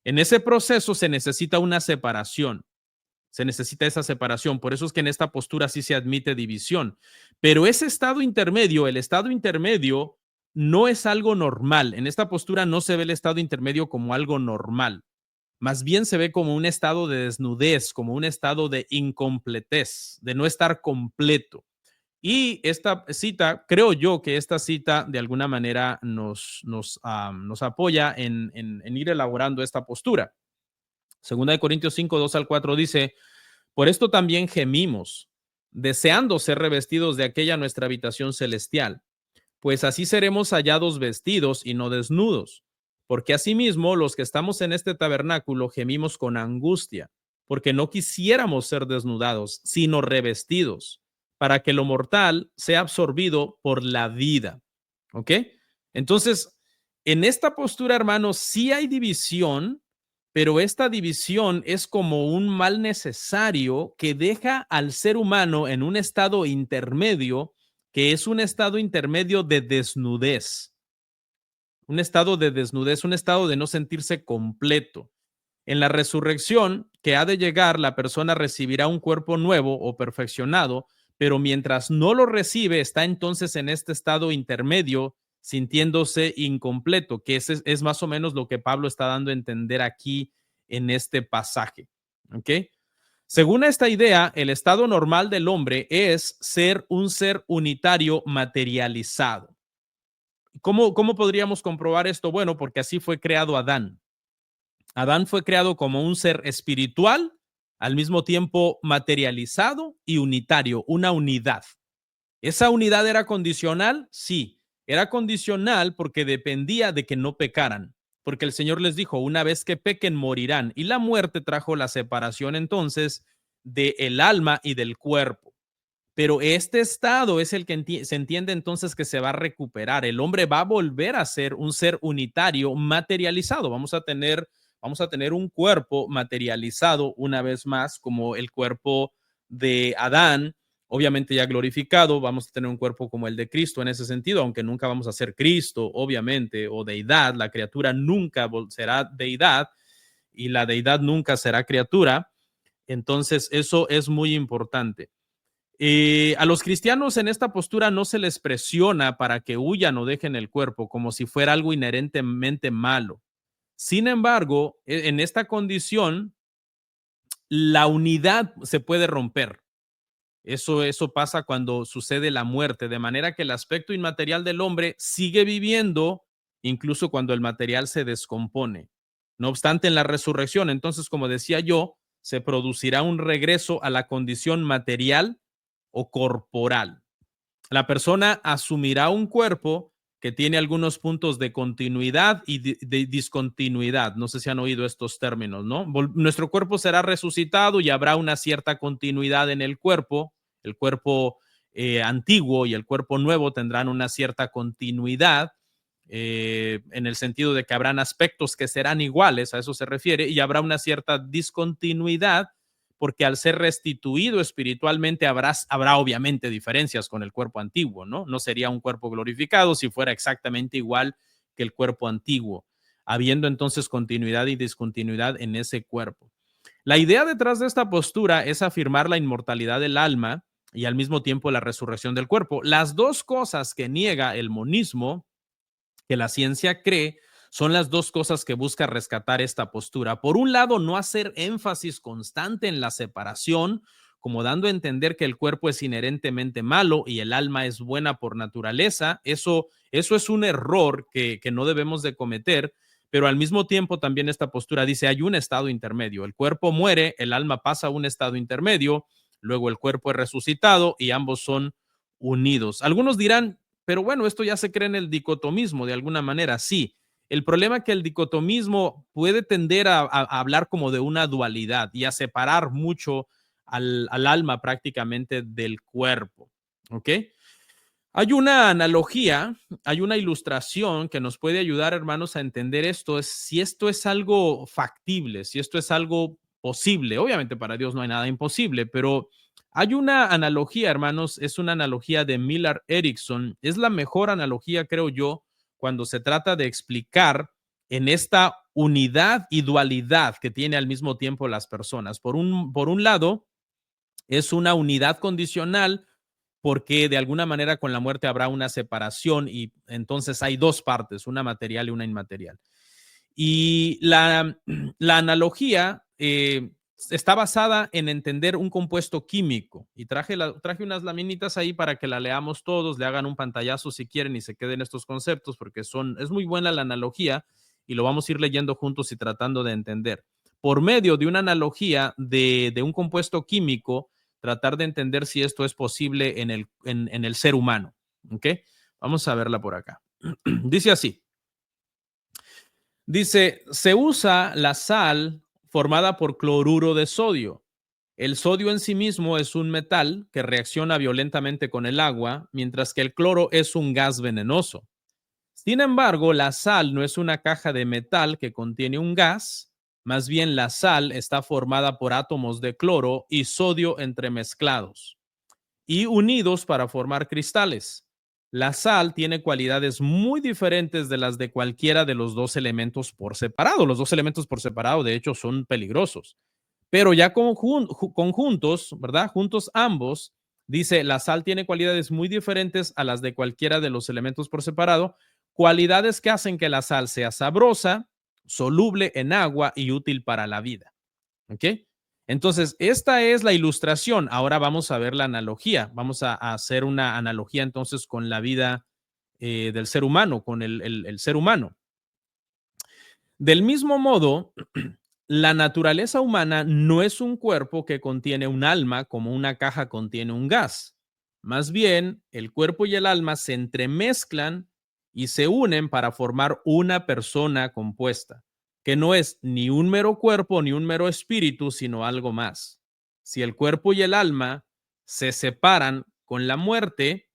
En ese proceso se necesita una separación. Se necesita esa separación. Por eso es que en esta postura sí se admite división. Pero ese estado intermedio, el estado intermedio, no es algo normal. En esta postura no se ve el estado intermedio como algo normal. Más bien se ve como un estado de desnudez, como un estado de incompletez, de no estar completo. Y esta cita, creo yo que esta cita de alguna manera nos apoya en ir elaborando esta postura. Segunda de Corintios 5, 2 al 4 dice, por esto también gemimos, deseando ser revestidos de aquella nuestra habitación celestial, pues así seremos hallados vestidos y no desnudos. Porque asimismo los que estamos en este tabernáculo gemimos con angustia, porque no quisiéramos ser desnudados, sino revestidos, para que lo mortal sea absorbido por la vida. ¿Ok? Entonces, en esta postura, hermanos, sí hay división, pero esta división es como un mal necesario que deja al ser humano en un estado intermedio, que es un estado intermedio de desnudez, un estado de desnudez, un estado de no sentirse completo. En la resurrección que ha de llegar, la persona recibirá un cuerpo nuevo o perfeccionado, pero mientras no lo recibe, está entonces en este estado intermedio, sintiéndose incompleto, que es más o menos lo que Pablo está dando a entender aquí en este pasaje. ¿Ok? Según esta idea, el estado normal del hombre es ser un ser unitario materializado. ¿Cómo podríamos comprobar esto? Bueno, porque así fue creado Adán. Adán fue creado como un ser espiritual, al mismo tiempo materializado y unitario, una unidad. ¿Esa unidad era condicional? Sí, era condicional porque dependía de que no pecaran, porque el Señor les dijo, una vez que pequen, morirán. Y la muerte trajo la separación entonces del alma y del cuerpo. Pero este estado es el que se entiende entonces que se va a recuperar. El hombre va a volver a ser un ser unitario materializado. Vamos a tener un cuerpo materializado una vez más, como el cuerpo de Adán, obviamente ya glorificado. Vamos a tener un cuerpo como el de Cristo en ese sentido, aunque nunca vamos a ser Cristo, obviamente, o deidad. La criatura nunca será deidad y la deidad nunca será criatura. Entonces, eso es muy importante. A los cristianos en esta postura no se les presiona para que huyan o dejen el cuerpo como si fuera algo inherentemente malo. Sin embargo, en esta condición, la unidad se puede romper. Eso pasa cuando sucede la muerte, de manera que el aspecto inmaterial del hombre sigue viviendo incluso cuando el material se descompone. No obstante, en la resurrección, entonces, como decía yo, se producirá un regreso a la condición material o corporal. La persona asumirá un cuerpo que tiene algunos puntos de continuidad y de discontinuidad. No sé si han oído estos términos, ¿no? Nuestro cuerpo será resucitado y habrá una cierta continuidad en el cuerpo antiguo y el cuerpo nuevo tendrán una cierta continuidad, en el sentido de que habrán aspectos que serán iguales, a eso se refiere, y habrá una cierta discontinuidad porque al ser restituido espiritualmente habrá obviamente diferencias con el cuerpo antiguo, ¿no? No sería un cuerpo glorificado si fuera exactamente igual que el cuerpo antiguo, habiendo entonces continuidad y discontinuidad en ese cuerpo. La idea detrás de esta postura es afirmar la inmortalidad del alma y al mismo tiempo la resurrección del cuerpo. Las dos cosas que niega el monismo, que la ciencia cree, son las dos cosas que busca rescatar esta postura. Por un lado, no hacer énfasis constante en la separación, como dando a entender que el cuerpo es inherentemente malo y el alma es buena por naturaleza. Eso es un error que no debemos de cometer, pero al mismo tiempo también esta postura dice hay un estado intermedio. El cuerpo muere, el alma pasa a un estado intermedio, luego el cuerpo es resucitado y ambos son unidos. Algunos dirán, pero bueno, esto ya se cree en el dicotomismo de alguna manera. Sí, el problema es que el dicotomismo puede tender a hablar como de una dualidad y a separar mucho al alma prácticamente del cuerpo. ¿Ok? Hay una analogía, hay una ilustración que nos puede ayudar, hermanos, a entender esto, es si esto es algo factible, si esto es algo posible. Obviamente para Dios no hay nada imposible, pero hay una analogía, hermanos, es una analogía de Millard Erickson, es la mejor analogía, creo yo, cuando se trata de explicar en esta unidad y dualidad que tiene al mismo tiempo las personas. Por un lado, es una unidad condicional porque de alguna manera con la muerte habrá una separación y entonces hay dos partes, una material y una inmaterial. Y la analogía está basada en entender un compuesto químico y traje unas laminitas ahí para que la leamos todos, le hagan un pantallazo si quieren y se queden estos conceptos porque es muy buena la analogía y lo vamos a ir leyendo juntos y tratando de entender. Por medio de una analogía de un compuesto químico, tratar de entender si esto es posible en el ser humano. ¿Ok? Vamos a verla por acá. Dice así. Dice, se usa la sal formada por cloruro de sodio. El sodio en sí mismo es un metal que reacciona violentamente con el agua, mientras que el cloro es un gas venenoso. Sin embargo, la sal no es una caja de metal que contiene un gas, más bien la sal está formada por átomos de cloro y sodio entremezclados y unidos para formar cristales. La sal tiene cualidades muy diferentes de las de cualquiera de los dos elementos por separado. Los dos elementos por separado, de hecho, son peligrosos. Pero ya conjuntos, ¿verdad? Juntos ambos, dice, la sal tiene cualidades muy diferentes a las de cualquiera de los elementos por separado, cualidades que hacen que la sal sea sabrosa, soluble en agua y útil para la vida. ¿Ok? Entonces, esta es la ilustración. Ahora vamos a ver la analogía. Vamos a hacer una analogía entonces con la vida del ser humano, con el ser humano. Del mismo modo, la naturaleza humana no es un cuerpo que contiene un alma como una caja contiene un gas. Más bien, el cuerpo y el alma se entremezclan y se unen para formar una persona compuesta, que no es ni un mero cuerpo ni un mero espíritu, sino algo más. Si el cuerpo y el alma se separan con la muerte,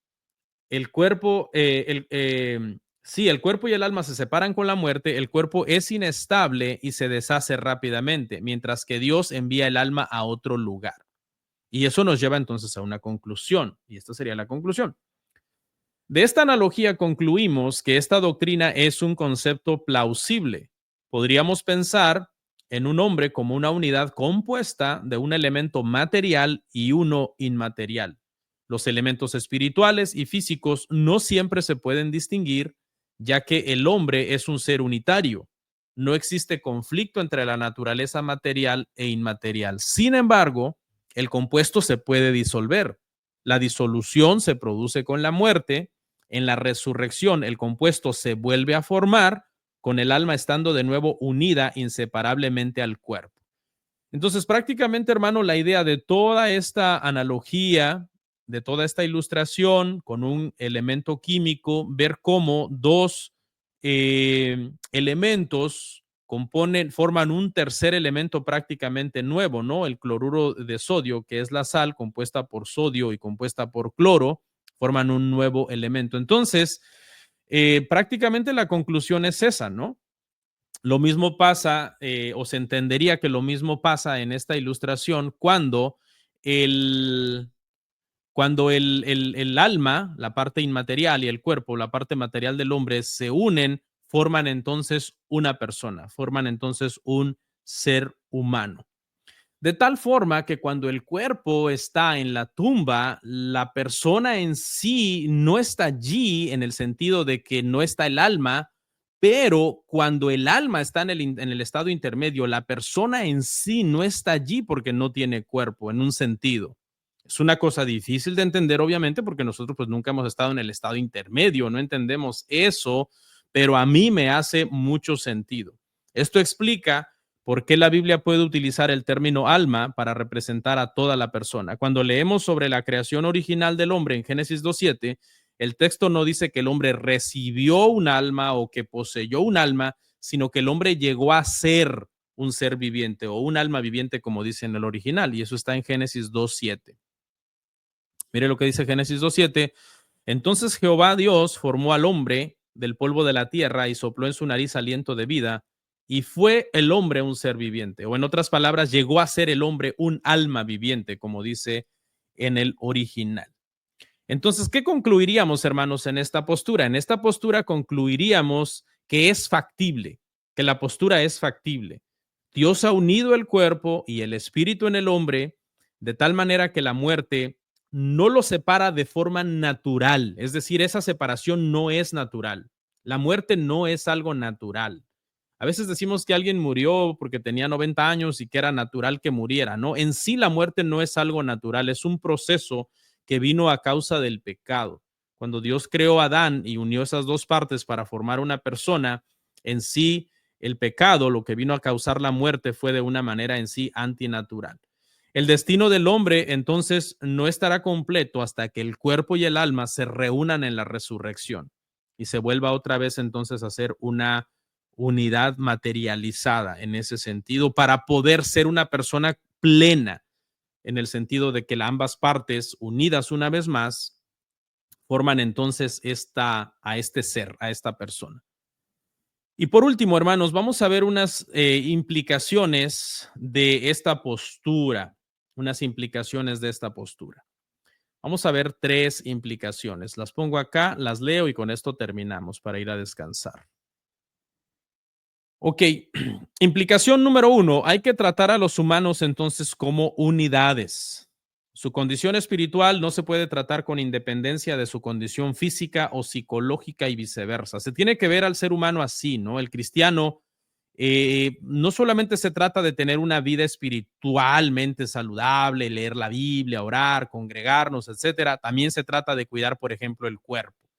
el cuerpo, si el cuerpo y el alma se separan con la muerte, el cuerpo es inestable y se deshace rápidamente, mientras que Dios envía el alma a otro lugar. Y eso nos lleva entonces a una conclusión, y esta sería la conclusión. De esta analogía concluimos que esta doctrina es un concepto plausible. Podríamos pensar en un hombre como una unidad compuesta de un elemento material y uno inmaterial. Los elementos espirituales y físicos no siempre se pueden distinguir, ya que el hombre es un ser unitario. No existe conflicto entre la naturaleza material e inmaterial. Sin embargo, el compuesto se puede disolver. La disolución se produce con la muerte. En la resurrección, el compuesto se vuelve a formar, con el alma estando de nuevo unida inseparablemente al cuerpo. Entonces, prácticamente, hermano, la idea de toda esta analogía, de toda esta ilustración con un elemento químico, ver cómo dos elementos forman un tercer elemento prácticamente nuevo, ¿no? El cloruro de sodio, que es la sal compuesta por sodio y compuesta por cloro, forman un nuevo elemento. Entonces, prácticamente la conclusión es esa, ¿no? Lo mismo pasa, o se entendería que lo mismo pasa en esta ilustración el, cuando el alma, la parte inmaterial, y el cuerpo, la parte material del hombre, se unen, forman entonces una persona, forman entonces un ser humano. De tal forma que cuando el cuerpo está en la tumba, la persona en sí no está allí en el sentido de que no está el alma, pero cuando el alma está en el estado intermedio, la persona en sí no está allí porque no tiene cuerpo, en un sentido. Es una cosa difícil de entender, obviamente, porque nosotros pues nunca hemos estado en el estado intermedio, no entendemos eso, pero a mí me hace mucho sentido. Esto explica por qué la Biblia puede utilizar el término alma para representar a toda la persona. Cuando leemos sobre la creación original del hombre en Génesis 2:7, el texto no dice que el hombre recibió un alma o que poseyó un alma, sino que el hombre llegó a ser un ser viviente o un alma viviente, como dice en el original, y eso está en Génesis 2:7. Mire lo que dice Génesis 2:7. Entonces Jehová Dios formó al hombre del polvo de la tierra y sopló en su nariz aliento de vida, y fue el hombre un ser viviente. O en otras palabras, llegó a ser el hombre un alma viviente, como dice en el original. Entonces, ¿qué concluiríamos, hermanos, en esta postura? En esta postura concluiríamos que es factible, que la postura es factible. Dios ha unido el cuerpo y el espíritu en el hombre de tal manera que la muerte no lo separa de forma natural, es decir, esa separación no es natural. La muerte no es algo natural. A veces decimos que alguien murió porque tenía 90 años y que era natural que muriera, ¿no? En sí la muerte no es algo natural, es un proceso que vino a causa del pecado. Cuando Dios creó a Adán y unió esas dos partes para formar una persona, en sí el pecado, lo que vino a causar la muerte, fue de una manera en sí antinatural. El destino del hombre entonces no estará completo hasta que el cuerpo y el alma se reúnan en la resurrección y se vuelva otra vez entonces a ser una unidad materializada en ese sentido para poder ser una persona plena en el sentido de que ambas partes unidas una vez más forman entonces a este ser, a esta persona. Y por último, hermanos, vamos a ver unas implicaciones de esta postura, unas implicaciones de esta postura. Vamos a ver tres implicaciones. Las pongo acá, las leo y con esto terminamos para ir a descansar. Ok, implicación número 1, hay que tratar a los humanos entonces como unidades. Su condición espiritual no se puede tratar con independencia de su condición física o psicológica y viceversa. Se tiene que ver al ser humano así, ¿no? El cristiano no solamente se trata de tener una vida espiritualmente saludable, leer la Biblia, orar, congregarnos, etcétera. También se trata de cuidar, por ejemplo, el cuerpo,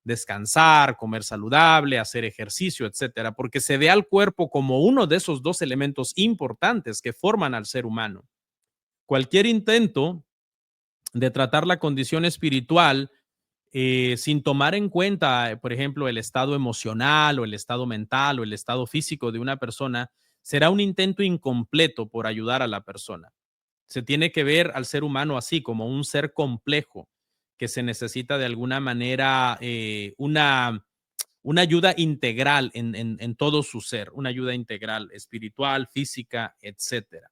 descansar, comer saludable, hacer ejercicio, etcétera, porque se ve al cuerpo como uno de esos dos elementos importantes que forman al ser humano. Cualquier intento de tratar la condición espiritual sin tomar en cuenta, por ejemplo, el estado emocional o el estado mental o el estado físico de una persona, será un intento incompleto por ayudar a la persona. Se tiene que ver al ser humano así, como un ser complejo que se necesita de alguna manera una ayuda integral en todo su ser, una ayuda integral, espiritual, física, etcétera.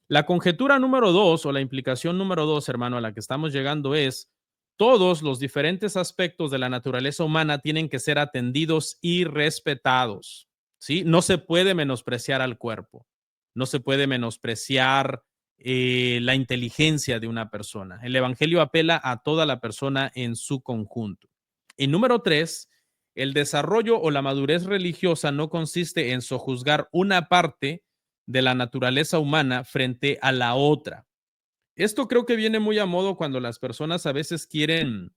La conjetura número 2 o la implicación número 2, hermano, a la que estamos llegando es: todos los diferentes aspectos de la naturaleza humana tienen que ser atendidos y respetados, ¿sí? No se puede menospreciar al cuerpo, no se puede menospreciar la inteligencia de una persona. El evangelio apela a toda la persona en su conjunto. Y número 3, el desarrollo o la madurez religiosa no consiste en sojuzgar una parte de la naturaleza humana frente a la otra. Esto creo que viene muy a modo cuando las personas a veces quieren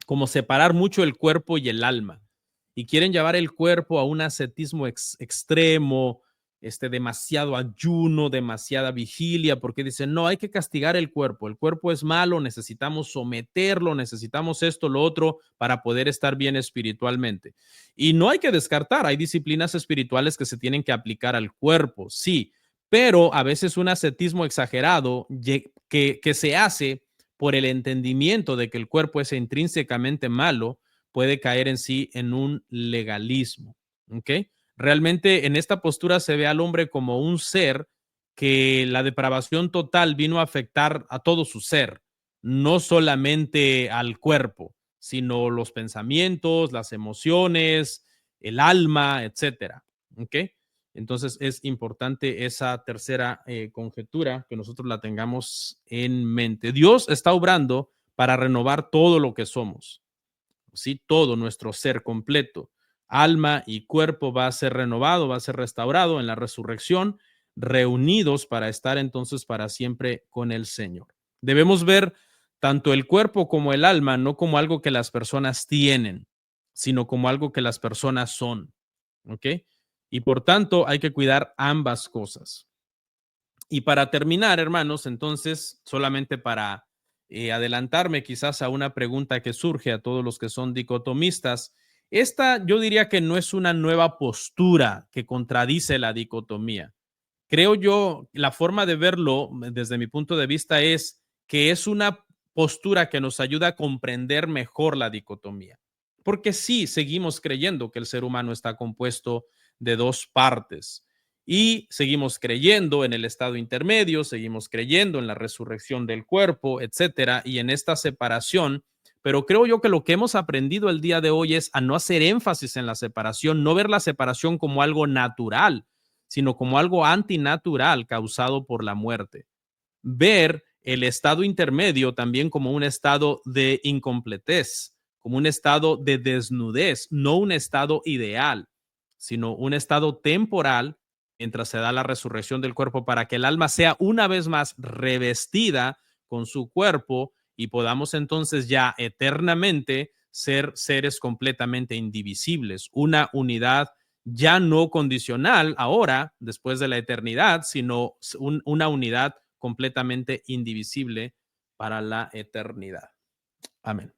como separar mucho el cuerpo y el alma y quieren llevar el cuerpo a un ascetismo extremo, demasiado ayuno, demasiada vigilia, porque dicen, no, hay que castigar el cuerpo es malo, necesitamos someterlo, necesitamos esto, lo otro, para poder estar bien espiritualmente. Y no hay que descartar, hay disciplinas espirituales que se tienen que aplicar al cuerpo, sí, pero a veces un ascetismo exagerado que se hace por el entendimiento de que el cuerpo es intrínsecamente malo, puede caer en sí en un legalismo. ¿Ok? Realmente en esta postura se ve al hombre como un ser que la depravación total vino a afectar a todo su ser, no solamente al cuerpo, sino los pensamientos, las emociones, el alma, etcétera. ¿Ok? Entonces es importante esa tercera conjetura que nosotros la tengamos en mente. Dios está obrando para renovar todo lo que somos, ¿sí? Todo nuestro ser completo, alma y cuerpo va a ser renovado, va a ser restaurado en la resurrección, reunidos para estar entonces para siempre con el Señor. Debemos ver tanto el cuerpo como el alma no como algo que las personas tienen, sino como algo que las personas son. ¿Ok? Y por tanto hay que cuidar ambas cosas. Y para terminar, hermanos, entonces, solamente para adelantarme quizás a una pregunta que surge a todos los que son dicotomistas, esta yo diría que no es una nueva postura que contradice la dicotomía. Creo yo, la forma de verlo desde mi punto de vista es que es una postura que nos ayuda a comprender mejor la dicotomía. Porque sí, seguimos creyendo que el ser humano está compuesto de dos partes y seguimos creyendo en el estado intermedio, seguimos creyendo en la resurrección del cuerpo, etcétera, y en esta separación. Pero creo yo que lo que hemos aprendido el día de hoy es a no hacer énfasis en la separación, no ver la separación como algo natural, sino como algo antinatural causado por la muerte. Ver el estado intermedio también como un estado de incompletez, como un estado de desnudez, no un estado ideal, sino un estado temporal mientras se da la resurrección del cuerpo para que el alma sea una vez más revestida con su cuerpo y podamos entonces ya eternamente ser seres completamente indivisibles, una unidad ya no condicional ahora, después de la eternidad, sino una unidad completamente indivisible para la eternidad. Amén.